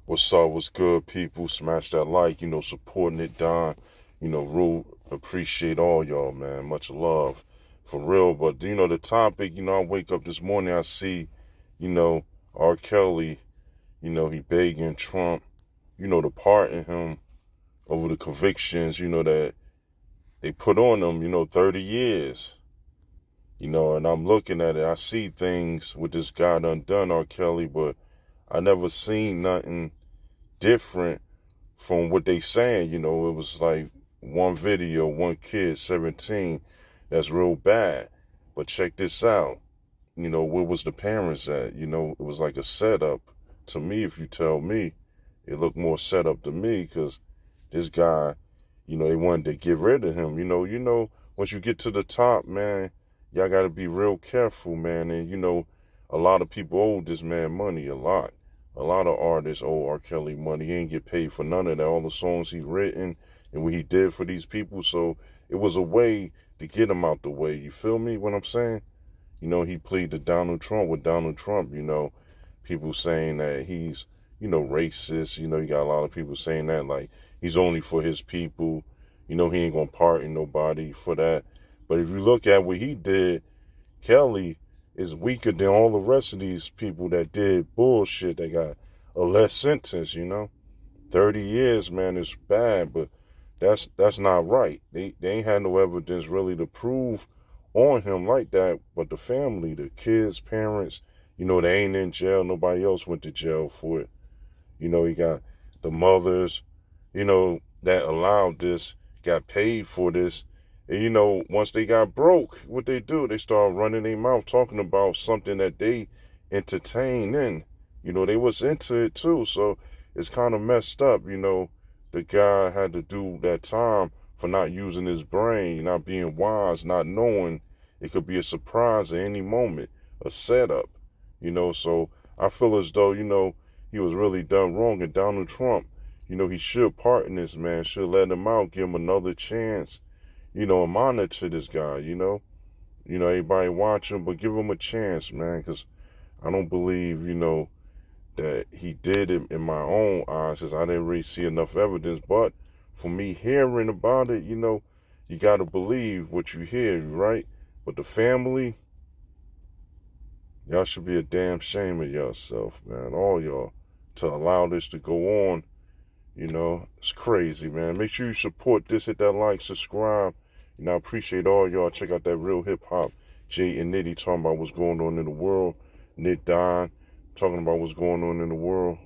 What's up? What's good, people? Smash that like, supporting it, Don. Real appreciate all y'all, man. Much love. For real. But, the topic, I wake up this morning, I see, you know, R. Kelly, he begging Trump, to pardon him over the convictions, that they put on him, 30 years. And I'm looking at it. I see things with this guy done R. Kelly, but I never seen nothing different from what they saying. It was like one video, one kid, 17, that's real bad. But check this out. Where was the parents at? It was like a setup to me. If you tell me, it looked more set up to me, because this guy, they wanted to get rid of him. Once you get to the top, man, y'all got to be real careful, man. And, a lot of people owe this man money, a lot. A lot of artists owe R. Kelly money. He ain't get paid for none of that. All the songs he written and what he did for these people. So it was a way to get him out the way. You feel me? What I'm saying? He pleaded to Donald Trump with Donald Trump. People saying that he's, racist. You got a lot of people saying that, like, he's only for his people. He ain't gonna pardon nobody for that. But if you look at what he did, Kelly is weaker than all the rest of these people that did bullshit. They got a less sentence, 30 years, man, is bad, but that's not right. They ain't had no evidence really to prove on him like that, but the family, the kids, parents, they ain't in jail. Nobody else went to jail for it. You got the mothers, that allowed this, got paid for this. And, once they got broke, what they do, they start running their mouth talking about something that they entertain in. They was into it too. So it's kind of messed up. The guy had to do that time for not using his brain, not being wise, not knowing it could be a surprise at any moment, a setup. So I feel as though, he was really done wrong. And Donald Trump, he should pardon this man, should let him out, give him another chance, and monitor this guy, everybody watch him, but give him a chance, man, because I don't believe, that he did it in my own eyes, because I didn't really see enough evidence. But for me hearing about it, you got to believe what you hear, right? But the family, y'all should be a damn shame of yourself, man, all y'all, to allow this to go on. It's crazy, man. Make sure you support this. Hit that like, subscribe. I appreciate all y'all. Check out that Real Hip Hop. Jay and Nitty talking about what's going on in the world. Nick Don talking about what's going on in the world.